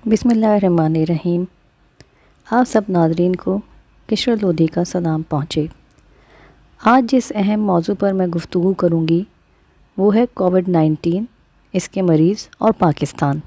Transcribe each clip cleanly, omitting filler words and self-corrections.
بسم اللہ الرحمن الرحیم۔ آپ سب ناظرین کو کشور لودھی کا سلام پہنچے۔ آج جس اہم موضوع پر میں گفتگو کروں گی وہ ہے کووڈ-19، اس کے مریض اور پاکستان۔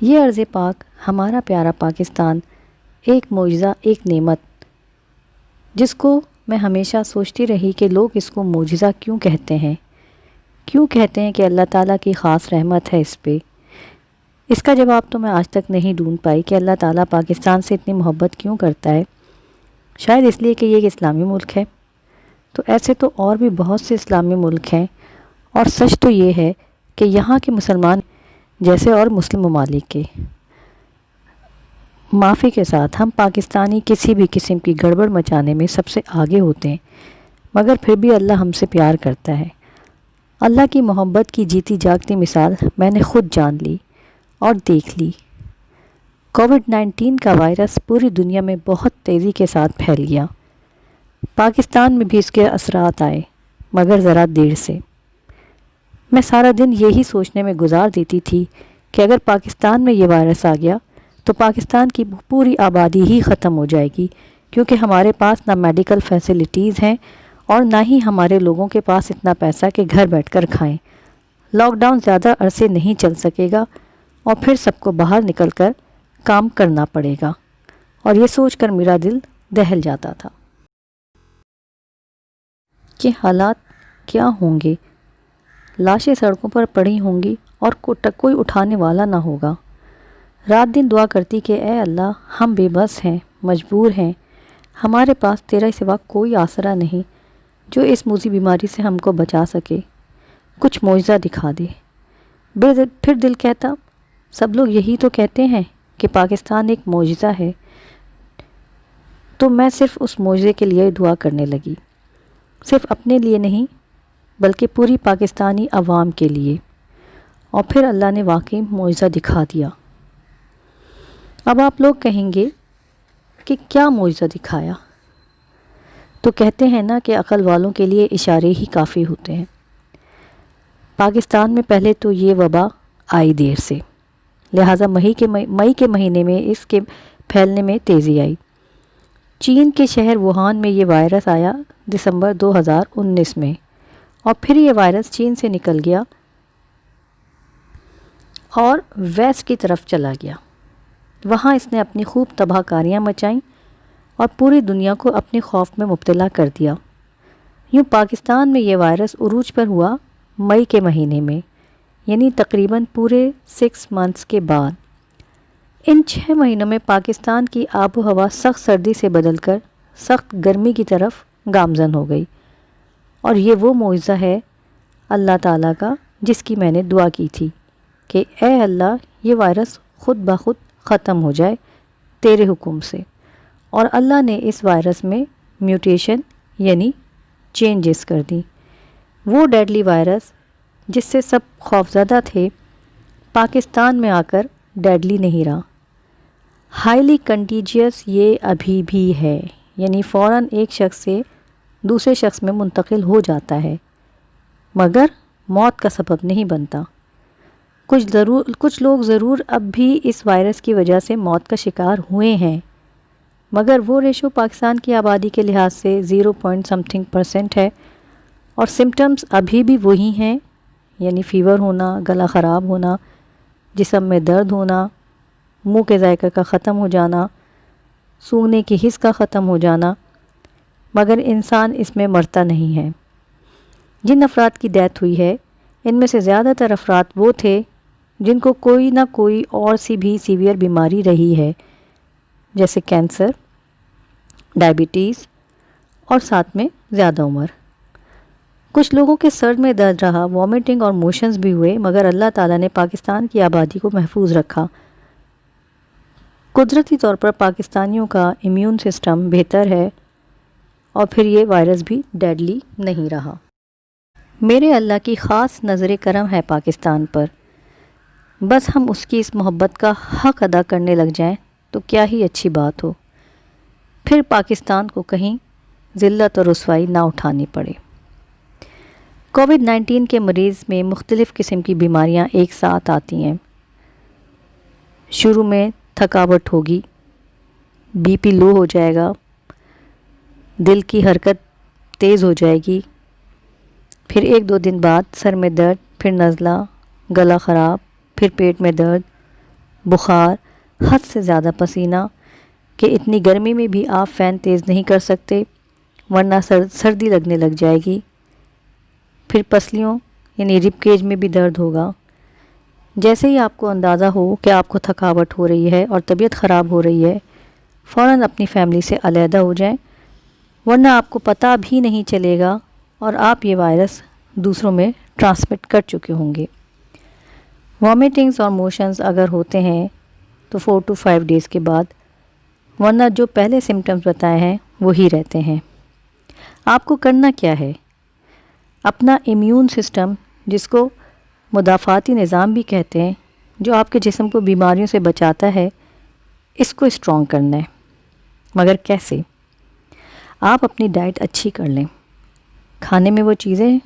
یہ ارض پاک، ہمارا پیارا پاکستان، ایک معجزہ، ایک نعمت، جس کو میں ہمیشہ سوچتی رہی کہ لوگ اس کو معجزہ کیوں کہتے ہیں کہ اللہ تعالیٰ کی خاص رحمت ہے اس پہ۔ اس کا جواب تو میں آج تک نہیں ڈھونڈ پائی کہ اللہ تعالیٰ پاکستان سے اتنی محبت کیوں کرتا ہے۔ شاید اس لیے کہ یہ ایک اسلامی ملک ہے۔ تو ایسے تو اور بھی بہت سے اسلامی ملک ہیں، اور سچ تو یہ ہے کہ یہاں کے مسلمان جیسے اور مسلم ممالک کے، معافی کے ساتھ، ہم پاکستانی کسی بھی قسم کی گڑبڑ مچانے میں سب سے آگے ہوتے ہیں، مگر پھر بھی اللہ ہم سے پیار کرتا ہے۔ اللہ کی محبت کی جیتی جاگتی مثال میں نے خود جان لی اور دیکھ لی۔ کووڈ-19 کا وائرس پوری دنیا میں بہت تیزی کے ساتھ پھیل گیا۔ پاکستان میں بھی اس کے اثرات آئے، مگر ذرا دیر سے۔ میں سارا دن یہی سوچنے میں گزار دیتی تھی کہ اگر پاکستان میں یہ وائرس آ گیا تو پاکستان کی پوری آبادی ہی ختم ہو جائے گی، کیونکہ ہمارے پاس نہ میڈیکل فیسلٹیز ہیں اور نہ ہی ہمارے لوگوں کے پاس اتنا پیسہ کہ گھر بیٹھ کر کھائیں۔ لاک ڈاؤن زیادہ عرصے نہیں چل سکے گا اور پھر سب کو باہر نکل کر کام کرنا پڑے گا، اور یہ سوچ کر میرا دل دہل جاتا تھا کہ حالات کیا ہوں گے۔ لاشیں سڑکوں پر پڑی ہوں گی اور کوئی اٹھانے والا نہ ہوگا۔ رات دن دعا کرتی کہ اے اللہ، ہم بے بس ہیں، مجبور ہیں، ہمارے پاس تیرے سوا کوئی آسرا نہیں جو اس موذی بیماری سے ہم کو بچا سکے۔ کچھ معجزہ دکھا دے۔ پھر دل کہتا، سب لوگ یہی تو کہتے ہیں کہ پاکستان ایک معجزہ ہے، تو میں صرف اس معجزے کے لیے دعا کرنے لگی، صرف اپنے لیے نہیں بلکہ پوری پاکستانی عوام کے لیے، اور پھر اللہ نے واقعی معجزہ دکھا دیا۔ اب آپ لوگ کہیں گے کہ کیا معجزہ دکھایا؟ تو کہتے ہیں نا کہ عقل والوں کے لیے اشارے ہی کافی ہوتے ہیں۔ پاکستان میں پہلے تو یہ وبا آئی دیر سے، لہٰذا مئی کے مہینے میں اس کے پھیلنے میں تیزی آئی۔ چین کے شہر ووہان میں یہ وائرس آیا دسمبر 2019 میں، اور پھر یہ وائرس چین سے نکل گیا اور ویسٹ کی طرف چلا گیا۔ وہاں اس نے اپنی خوب تباہ کاریاں مچائیں اور پوری دنیا کو اپنے خوف میں مبتلا کر دیا۔ یوں پاکستان میں یہ وائرس عروج پر ہوا مئی کے مہینے میں، یعنی تقریباً پورے 6 منتھس کے بعد۔ ان 6 مہینوں میں پاکستان کی آب و ہوا سخت سردی سے بدل کر سخت گرمی کی طرف گامزن ہو گئی، اور یہ وہ معجزہ ہے اللہ تعالیٰ کا جس کی میں نے دعا کی تھی کہ اے اللہ، یہ وائرس خود بخود ختم ہو جائے تیرے حکم سے۔ اور اللہ نے اس وائرس میں میوٹیشن یعنی چینجز کر دی۔ وہ ڈیڈلی وائرس جس سے سب خوفزدہ تھے، پاکستان میں آ کر ڈیڈلی نہیں رہا۔ ہائیلی کنٹیجیس یہ ابھی بھی ہے، یعنی فوراً ایک شخص سے دوسرے شخص میں منتقل ہو جاتا ہے، مگر موت کا سبب نہیں بنتا۔ کچھ لوگ ضرور اب بھی اس وائرس کی وجہ سے موت کا شکار ہوئے ہیں، مگر وہ ریشو پاکستان کی آبادی کے لحاظ سے 0.something% ہے، اور سمٹمز ابھی بھی وہی ہیں، یعنی فیور ہونا، گلا خراب ہونا، جسم میں درد ہونا، منہ کے ذائقہ کا ختم ہو جانا، سونگنے کی حس کا ختم ہو جانا، مگر انسان اس میں مرتا نہیں ہے۔ جن افراد کی ڈیتھ ہوئی ہے، ان میں سے زیادہ تر افراد وہ تھے جن کو کوئی نہ کوئی اور سی بھی سیویئر بیماری رہی ہے، جیسے کینسر، ڈائبٹیز، اور ساتھ میں زیادہ عمر۔ کچھ لوگوں کے سر میں درد رہا، وامٹنگ اور موشنز بھی ہوئے، مگر اللہ تعالیٰ نے پاکستان کی آبادی کو محفوظ رکھا۔ قدرتی طور پر پاکستانیوں کا امیون سسٹم بہتر ہے، اور پھر یہ وائرس بھی ڈیڈلی نہیں رہا۔ میرے اللہ کی خاص نظر کرم ہے پاکستان پر، بس ہم اس کی اس محبت کا حق ادا کرنے لگ جائیں تو کیا ہی اچھی بات ہو، پھر پاکستان کو کہیں ذلت اور رسوائی نہ اٹھانی پڑے۔ کووڈ-19 کے مریض میں مختلف قسم کی بیماریاں ایک ساتھ آتی ہیں۔ شروع میں تھکاوٹ ہوگی، بی پی لو ہو جائے گا، دل کی حرکت تیز ہو جائے گی، پھر 1-2 دن بعد سر میں درد، پھر نزلہ، گلا خراب، پھر پیٹ میں درد، بخار، حد سے زیادہ پسینہ کہ اتنی گرمی میں بھی آپ فین تیز نہیں کر سکتے ورنہ سردی لگنے لگ جائے گی، پھر پسلیوں یعنی رب کیج میں بھی درد ہوگا۔ جیسے ہی آپ کو اندازہ ہو کہ آپ کو تھکاوٹ ہو رہی ہے اور طبیعت خراب ہو رہی ہے، فوراً اپنی فیملی سے علیحدہ ہو جائیں، ورنہ آپ کو پتہ بھی نہیں چلے گا اور آپ یہ وائرس دوسروں میں ٹرانسمٹ کر چکے ہوں گے۔ وامٹنگز اور موشنز اگر ہوتے ہیں تو 4 to 5 ڈیز کے بعد، ورنہ جو پہلے سمٹمز بتائے ہیں وہی رہتے ہیں۔ آپ کو کرنا کیا ہے؟ اپنا امیون سسٹم، جس کو مدافعاتی نظام بھی کہتے ہیں، جو آپ کے جسم کو بیماریوں سے بچاتا ہے، اس کو اسٹرانگ کرنا ہے۔ مگر کیسے؟ آپ اپنی ڈائٹ اچھی کر لیں، کھانے میں وہ چیزیں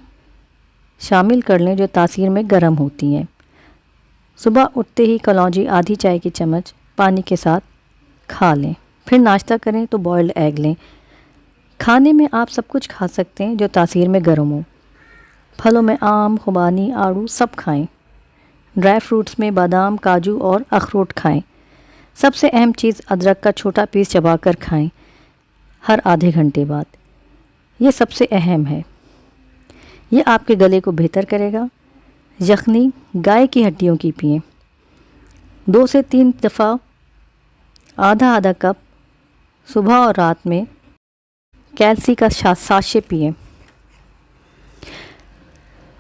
شامل کر لیں جو تاثیر میں گرم ہوتی ہیں۔ صبح اٹھتے ہی کلونجی آدھی چائے کی چمچ پانی کے ساتھ کھا لیں، پھر ناشتہ کریں تو بوائلڈ ایگ لیں۔ کھانے میں آپ سب کچھ کھا سکتے ہیں جو تاثیر میں گرم ہو۔ پھلوں میں آم، خوبانی، آڑو سب کھائیں۔ ڈرائی فروٹس میں بادام، کاجو اور اخروٹ کھائیں۔ سب سے اہم چیز ادرک کا چھوٹا پیس چبا کر کھائیں ہر آدھے گھنٹے بعد، یہ سب سے اہم ہے۔ یہ آپ کے گلے کو بہتر کرے گا۔ یخنی گائے کی ہڈیوں کی پئیں، 2 سے 3 دفعہ آدھا کپ صبح اور رات میں۔ کیلسی کا ساشے پئیں۔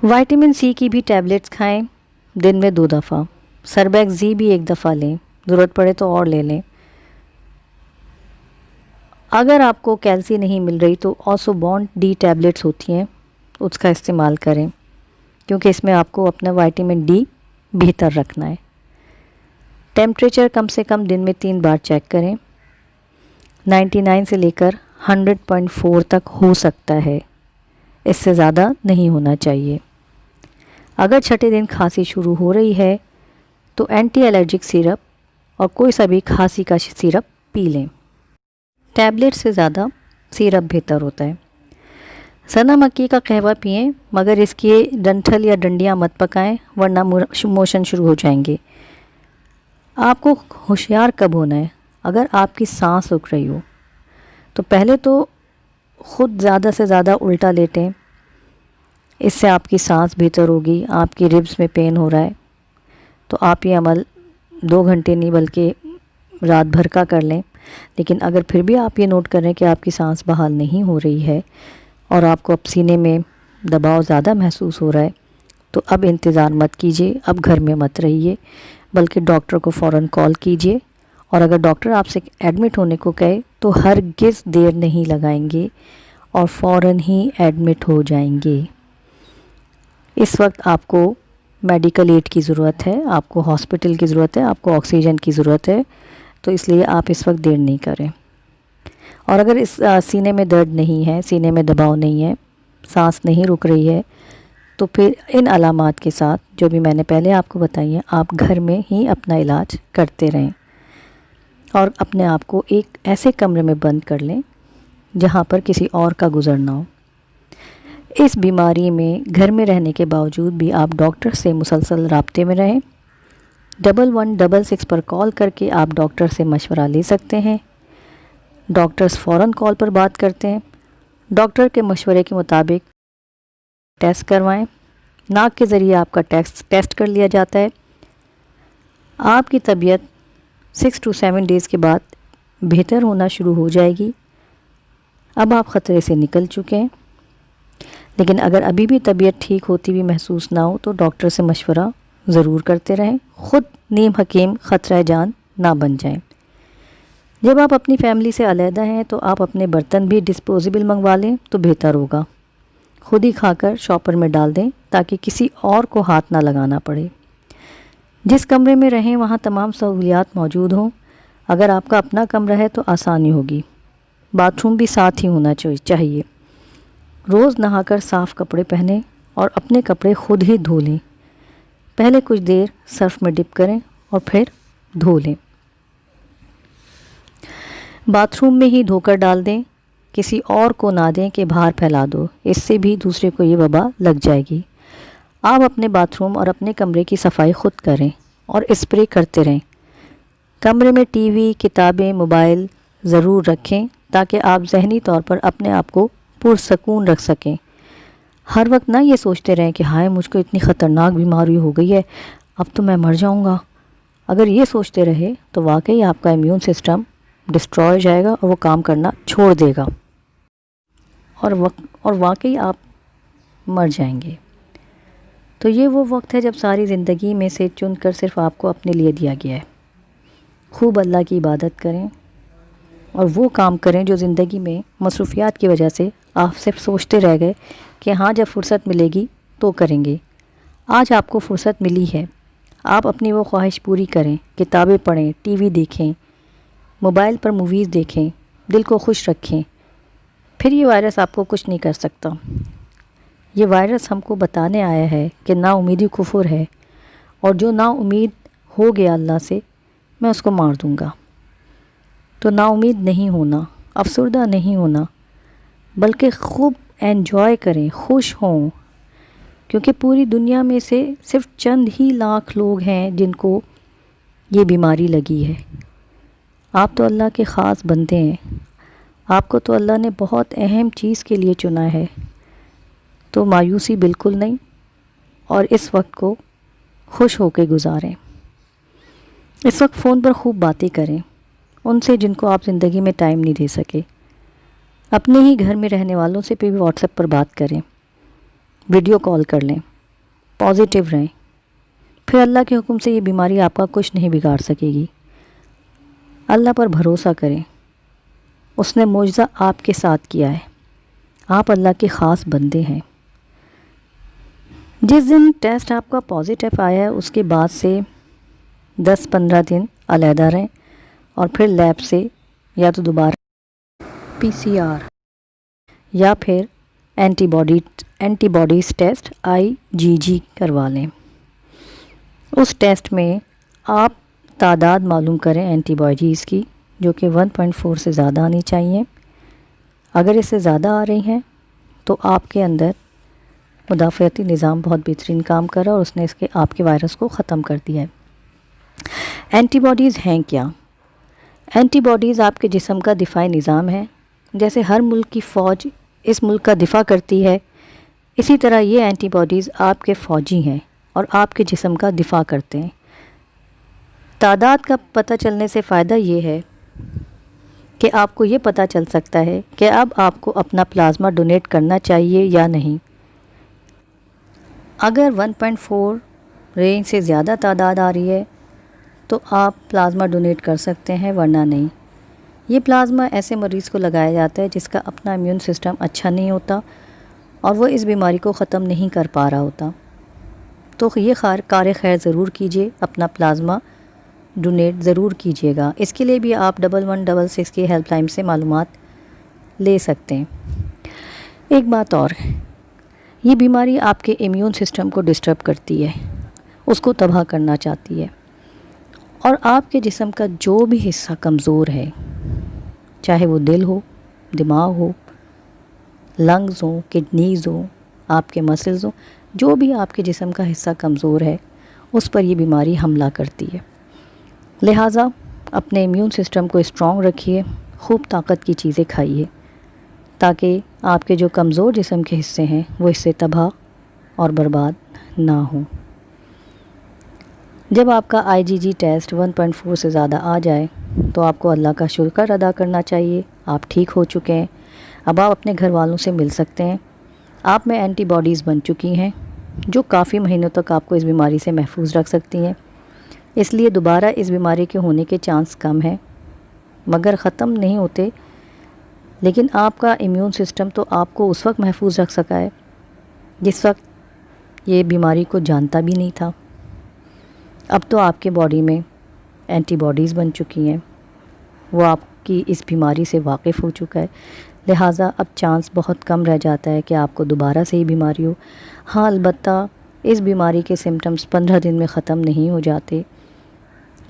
وائٹامن سی کی بھی ٹیبلٹس کھائیں، دن میں 2 دفعہ۔ سربیک زی بھی 1 دفعہ لیں، ضرورت پڑے تو اور لے لیں۔ اگر آپ کو کیلسی نہیں مل رہی تو آسو بانڈ ڈی ٹیبلٹس ہوتی ہیں، اس کا استعمال کریں، کیونکہ اس میں آپ کو اپنا وائٹامن ڈی بہتر رکھنا ہے۔ ٹیمپریچر کم سے کم دن میں 3 بار چیک کریں، 99 سے لے کر 100.4 تک ہو سکتا ہے، اس سے زیادہ نہیں ہونا چاہیے۔ اگر چھٹے دن کھانسی شروع ہو رہی ہے تو اینٹی الرجک سیرپ اور کوئی سا بھی کھانسی کا سیرپ پی لیں، ٹیبلٹ سے زیادہ سیرپ بہتر ہوتا ہے۔ سنا مکی کا قہوہ پئیں، مگر اس کی ڈنٹھل یا ڈنڈیاں مت پکائیں ورنہ موشن شروع ہو جائیں گے۔ آپ کو ہوشیار کب ہونا ہے؟ اگر آپ کی سانس رک رہی ہو تو پہلے تو خود زیادہ سے زیادہ الٹا لیٹیں، اس سے آپ کی سانس بہتر ہوگی۔ آپ کی ربس میں پین ہو رہا ہے تو آپ یہ عمل 2 گھنٹے نہیں بلکہ رات بھر کا کر لیں۔ لیکن اگر پھر بھی آپ یہ نوٹ کریں کہ آپ کی سانس بحال نہیں ہو رہی ہے اور آپ کو اب سینے میں دباؤ زیادہ محسوس ہو رہا ہے تو اب انتظار مت کیجیے، اب گھر میں مت رہیے، بلکہ ڈاکٹر کو فوراً کال کیجیے۔ اور اگر ڈاکٹر آپ سے ایڈمٹ ہونے کو کہے تو ہرگز دیر نہیں لگائیں گے اور فوراً ہی ایڈمٹ ہو جائیں گے۔ اس وقت آپ کو میڈیکل ایڈ کی ضرورت ہے، آپ کو ہاسپٹل کی ضرورت ہے، آپ کو آکسیجن کی ضرورت ہے، تو اس لیے آپ اس وقت دیر نہیں کریں۔ اور اگر اس سینے میں درد نہیں ہے، سینے میں دباؤ نہیں ہے، سانس نہیں رک رہی ہے، تو پھر ان علامات کے ساتھ جو بھی میں نے پہلے آپ کو بتائی ہیں، آپ گھر میں ہی اپنا علاج کرتے رہیں اور اپنے آپ کو ایک ایسے کمرے میں بند کر لیں جہاں پر کسی اور کا گزر نہ ہو۔ اس بیماری میں گھر میں رہنے کے باوجود بھی آپ ڈاکٹر سے مسلسل رابطے میں رہیں۔ 1166 پر کال کر کے آپ ڈاکٹر سے مشورہ لے سکتے ہیں۔ ڈاکٹرز فوراً کال پر بات کرتے ہیں۔ ڈاکٹر کے مشورے کے مطابق ٹیسٹ کروائیں، ناک کے ذریعے آپ کا ٹیسٹ کر لیا جاتا ہے۔ آپ کی طبیعت 6 to 7 ڈیز کے بعد بہتر ہونا شروع ہو جائے گی۔ اب آپ خطرے سے نکل چکے ہیں، لیکن اگر ابھی بھی طبیعت ٹھیک ہوتی بھی محسوس نہ ہو تو ڈاکٹر سے مشورہ ضرور کرتے رہیں، خود نیم حکیم خطرہ جان نہ بن جائیں۔ جب آپ اپنی فیملی سے علیحدہ ہیں تو آپ اپنے برتن بھی ڈسپوزیبل منگوا لیں تو بہتر ہوگا۔ خود ہی کھا کر شاپر میں ڈال دیں تاکہ کسی اور کو ہاتھ نہ لگانا پڑے۔ جس کمرے میں رہیں وہاں تمام سہولیات موجود ہوں۔ اگر آپ کا اپنا کمرہ ہے تو آسانی ہوگی، باتھ روم بھی ساتھ ہی ہونا چاہیے۔ روز نہا کر صاف کپڑے پہنیں اور اپنے کپڑے خود ہی دھو لیں۔ پہلے کچھ دیر سرف میں ڈپ کریں اور پھر دھو لیں۔ باتھ روم میں ہی دھو کر ڈال دیں، کسی اور کو نہ دیں کہ باہر پھیلا دو، اس سے بھی دوسرے کو یہ وبا لگ جائے گی۔ آپ اپنے باتھ روم اور اپنے کمرے کی صفائی خود کریں اور اسپرے کرتے رہیں۔ کمرے میں ٹی وی، کتابیں، موبائل ضرور رکھیں تاکہ آپ ذہنی طور پر اپنے آپ کو پرسکون رکھ سکیں۔ ہر وقت نہ یہ سوچتے رہیں کہ ہائے مجھ کو اتنی خطرناک بیماری ہو گئی ہے، اب تو میں مر جاؤں گا۔ اگر یہ سوچتے رہے تو واقعی آپ کا امیون سسٹم ڈسٹروائے ہو جائے گا اور وہ کام کرنا چھوڑ دے گا اور واقعی آپ مر جائیں گے۔ تو یہ وہ وقت ہے جب ساری زندگی میں سے چن کر صرف آپ کو اپنے لیے دیا گیا ہے۔ خوب اللہ کی عبادت کریں اور وہ کام کریں جو زندگی میں مصروفیات کی وجہ سے آپ صرف سوچتے رہ گئے کہ ہاں جب فرصت ملے گی تو کریں گے۔ آج آپ کو فرصت ملی ہے، آپ اپنی وہ خواہش پوری کریں، کتابیں پڑھیں، ٹی وی دیکھیں، موبائل پر موویز دیکھیں، دل کو خوش رکھیں، پھر یہ وائرس آپ کو کچھ نہیں کر سکتا۔ یہ وائرس ہم کو بتانے آیا ہے کہ نا امیدی کفر ہے، اور جو نا امید ہو گیا اللہ سے میں اس کو مار دوں گا۔ تو نا امید نہیں ہونا، افسردہ نہیں ہونا، بلکہ خوب انجوائے کریں، خوش ہوں، کیونکہ پوری دنیا میں سے صرف چند ہی لاکھ لوگ ہیں جن کو یہ بیماری لگی ہے۔ آپ تو اللہ کے خاص بندے ہیں، آپ کو تو اللہ نے بہت اہم چیز کے لیے چنا ہے، تو مایوسی بالکل نہیں، اور اس وقت کو خوش ہو کے گزاریں۔ اس وقت فون پر خوب باتیں کریں ان سے جن کو آپ زندگی میں ٹائم نہیں دے سکے۔ اپنے ہی گھر میں رہنے والوں سے بھی واٹس ایپ پر بات کریں، ویڈیو کال کر لیں، پازیٹیو رہیں، پھر اللہ کے حکم سے یہ بیماری آپ کا کچھ نہیں بگاڑ سکے گی۔ اللہ پر بھروسہ کریں، اس نے معجزہ آپ کے ساتھ کیا ہے، آپ اللہ کے خاص بندے ہیں۔ جس دن ٹیسٹ آپ کا پازیٹیو آیا ہے اس کے بعد سے 10-15 دن علیحدہ رہیں، اور پھر لیب سے یا تو دوبارہ PCR یا پھر اینٹی باڈیز ٹیسٹ IgG کروا لیں۔ اس ٹیسٹ میں آپ تعداد معلوم کریں اینٹی باڈیز کی، جو کہ 1.4 سے زیادہ آنی چاہیے۔ اگر اس سے زیادہ آ رہی ہیں تو آپ کے اندر مدافعتی نظام بہت بہترین کام کر رہا ہے اور اس نے آپ کے وائرس کو ختم کر دیا ہے۔ اینٹی باڈیز ہیں کیا؟ اینٹی باڈیز آپ کے جسم کا دفاعی نظام ہے۔ جیسے ہر ملک کی فوج اس ملک کا دفاع کرتی ہے، اسی طرح یہ اینٹی باڈیز آپ کے فوجی ہیں اور آپ کے جسم کا دفاع کرتے ہیں۔ تعداد کا پتہ چلنے سے فائدہ یہ ہے کہ آپ کو یہ پتہ چل سکتا ہے کہ اب آپ کو اپنا پلازما ڈونیٹ کرنا چاہیے یا نہیں۔ اگر 1.4 رینج سے زیادہ تعداد آ رہی ہے تو آپ پلازما ڈونیٹ کر سکتے ہیں، ورنہ نہیں۔ یہ پلازما ایسے مریض کو لگایا جاتا ہے جس کا اپنا امیون سسٹم اچھا نہیں ہوتا اور وہ اس بیماری کو ختم نہیں کر پا رہا ہوتا۔ تو یہ کار خیر ضرور کیجیے، اپنا پلازما ڈونیٹ ضرور کیجیے گا۔ اس کے لیے بھی آپ 1166 کی ہیلپ لائن سے معلومات لے سکتے ہیں۔ ایک بات اور، یہ بیماری آپ کے امیون سسٹم کو ڈسٹرب کرتی ہے، اس کو تباہ کرنا چاہتی ہے، اور آپ کے جسم کا جو بھی حصہ کمزور ہے، چاہے وہ دل ہو، دماغ ہو، لنگز ہوں، کڈنیز ہوں، آپ کے مسلز ہوں، جو بھی آپ کے جسم کا حصہ کمزور ہے اس پر یہ بیماری حملہ کرتی ہے۔ لہٰذا اپنے امیون سسٹم کو اسٹرانگ رکھیے، خوب طاقت کی چیزیں کھائیے تاکہ آپ کے جو کمزور جسم کے حصے ہیں وہ اس سے تباہ اور برباد نہ ہوں۔ جب آپ کا IgG ٹیسٹ 1.4 سے زیادہ آ جائے تو آپ کو اللہ کا شکر ادا کرنا چاہیے، آپ ٹھیک ہو چکے ہیں، اب آپ اپنے گھر والوں سے مل سکتے ہیں، آپ میں اینٹی باڈیز بن چکی ہیں جو کافی مہینوں تک آپ کو اس بیماری سے محفوظ رکھ سکتی ہیں۔ اس لیے دوبارہ اس بیماری کے ہونے کے چانس کم ہیں، مگر ختم نہیں ہوتے، لیکن آپ کا امیون سسٹم تو آپ کو اس وقت محفوظ رکھ سکا ہے جس وقت یہ بیماری کو جانتا بھی نہیں تھا۔ اب تو آپ کے باڈی میں اینٹی باڈیز بن چکی ہیں، وہ آپ کی اس بیماری سے واقف ہو چکا ہے، لہٰذا اب چانس بہت کم رہ جاتا ہے کہ آپ کو دوبارہ سے یہ بیماری ہو۔ ہاں البتہ اس بیماری کے سمٹمز 15 دن میں ختم نہیں ہو جاتے،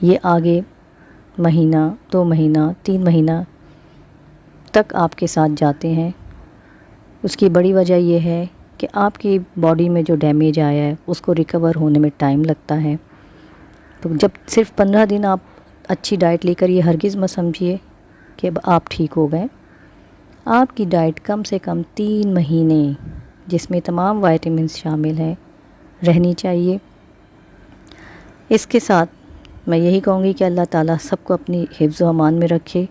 یہ آگے مہینہ 2 مہینہ 3 مہینہ تک آپ کے ساتھ جاتے ہیں۔ اس کی بڑی وجہ یہ ہے کہ آپ کی باڈی میں جو ڈیمیج آیا ہے اس کو ریکور ہونے میں ٹائم لگتا ہے۔ تو جب صرف 15 دن آپ اچھی ڈائٹ لے کر، یہ ہرگز مت سمجھیے کہ اب آپ ٹھیک ہو گئے۔ آپ کی ڈائٹ کم سے کم 3 مہینے، جس میں تمام وائٹامنس شامل ہیں، رہنی چاہیے۔ اس کے ساتھ میں یہی کہوں گی کہ اللہ تعالیٰ سب کو اپنی حفظ و امان میں رکھے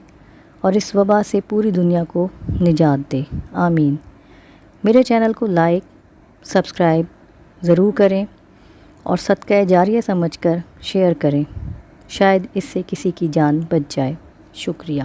اور اس وبا سے پوری دنیا کو نجات دے، آمین۔ میرے چینل کو لائک سبسکرائب ضرور کریں اور صدقہ جاریہ سمجھ کر شیئر کریں، شاید اس سے کسی کی جان بچ جائے۔ شکریہ۔